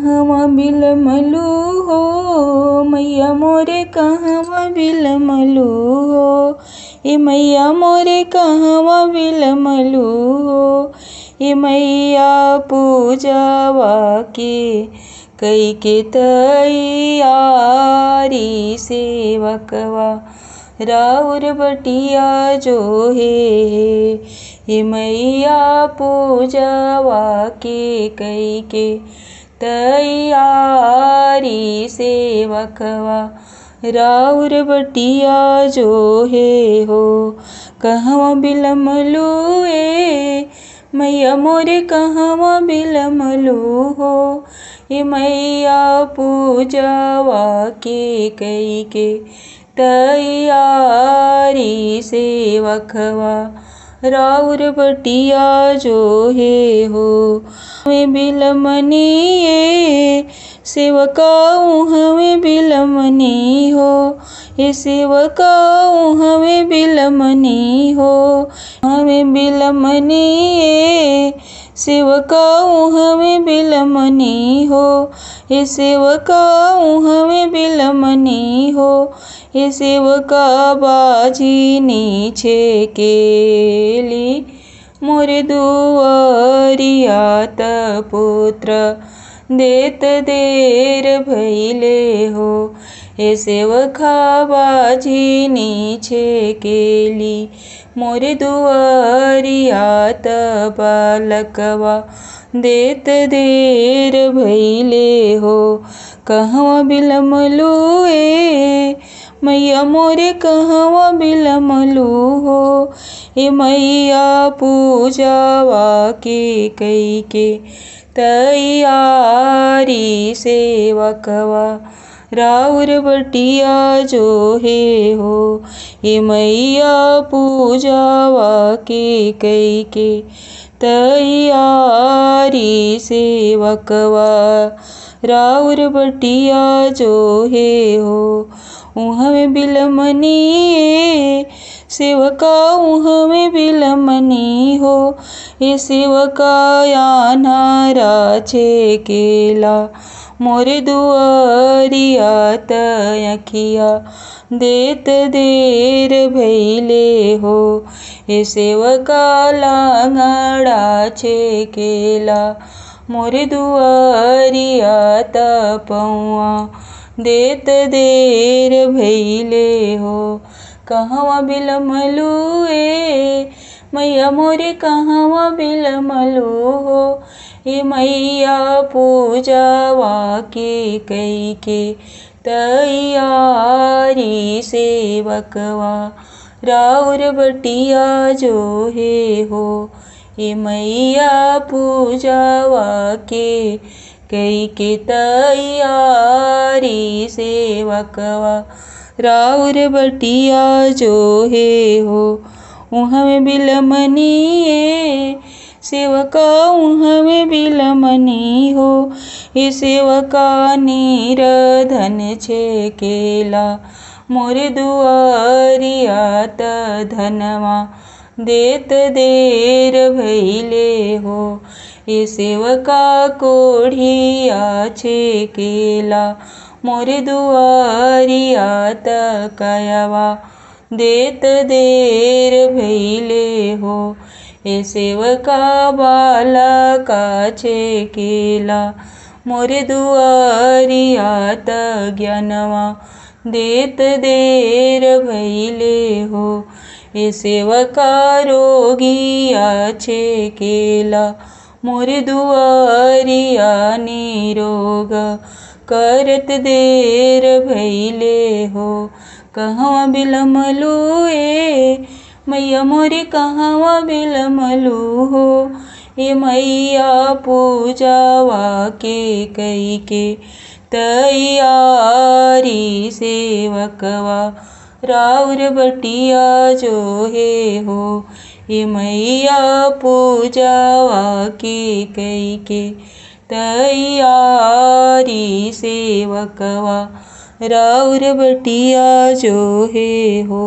कहवा बिलमलू हो मैया मोरे, कहवा बिलमलू हो ए मैया मोरे, कहवा बिलमलू हो ए मैया। पूजावा के कई के तैयारी सेवकवा राउर बटिया जो हे मैया। पूजावा के कई के तैयारी सेवकवा राउर बटिया जो हो। कहवा बिलमलू ए मैया मोरे, कहवा बिलमलू हो ए मैया। पूजावा के कई के तैयारी सेवकवा राउर बटिया जो हो। हमें बिलमनी ए सेवकाऊ हमें बिलमनी हो ए सेवकाऊ हमें बिलमनी हो। हमें बिलमनी ए सेवकाऊ हमें बिलमनी हो ए सेवकाऊ हमें बिलमनी हो ए सेवका। बाजी नीचे केली मोरे दुआरिया त पुत्र देत देर भैले हो ए सेवका। बाजी नीचे केली मोरे दुआरिया त बालकवा देत देर भैले हो। कहवा बिलमलू ए मैया मोरे, कहवा बिलमलू हो ए मैया। पूजावा के कई के तैयारी सेवकवा राउर बटिया जो हो ए मैया। पूजावा के कई के तैयारी सेवकवा राउर बटिया जो हो। उहमें बिलमनी ए सेवका उहमें बिलमनी हो ए सेवका। यानारा छेकेला मोरे दुआरिया त अखिया देत देर भैले हो ए सेवका। लांगड़ा छेकेला मोरे दुआरिया त पौआ देत देर भैले हो। कहवा बिलमलू ए मैया मोरे, कहवा बिलमलू हो ए मैया। पूजावा के कई के तैयारी सेवकवा राउर बटिया जो हो ए मैया। पूजावा के कई के तैयारी सेवकवा राउर बटिया जो हो। उहमें बिलमनी ए सेवका उहमें बिलमनी हो ए सेवका। नीरधन छेकेला मोरे दुआरिया त धनवा देत देर भैले हो ए सेवका। कोढ़िया छेकेला मोरे दुआरिया त कयवा देत देर भैले हो ए सेवका। बालका छेकेला मोरे दुआरिया त ज्ञानवा देत देर भैले हो ए सेवका। रोगिया छेकेला मोरे दुआरिया निरोग करत देर भैले हो। कहवा बिलमलू ए मैया मोरे, कहवा बिलमलू हो ए मैया। पूजावा के कई के तैयारी सेवकवा राउर बटिया जो हो ए मैया। पूजावा के कई के तैयारी सेवकवा राउर बटिया जो हो।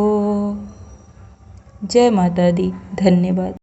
जय माता दी। धन्यवाद।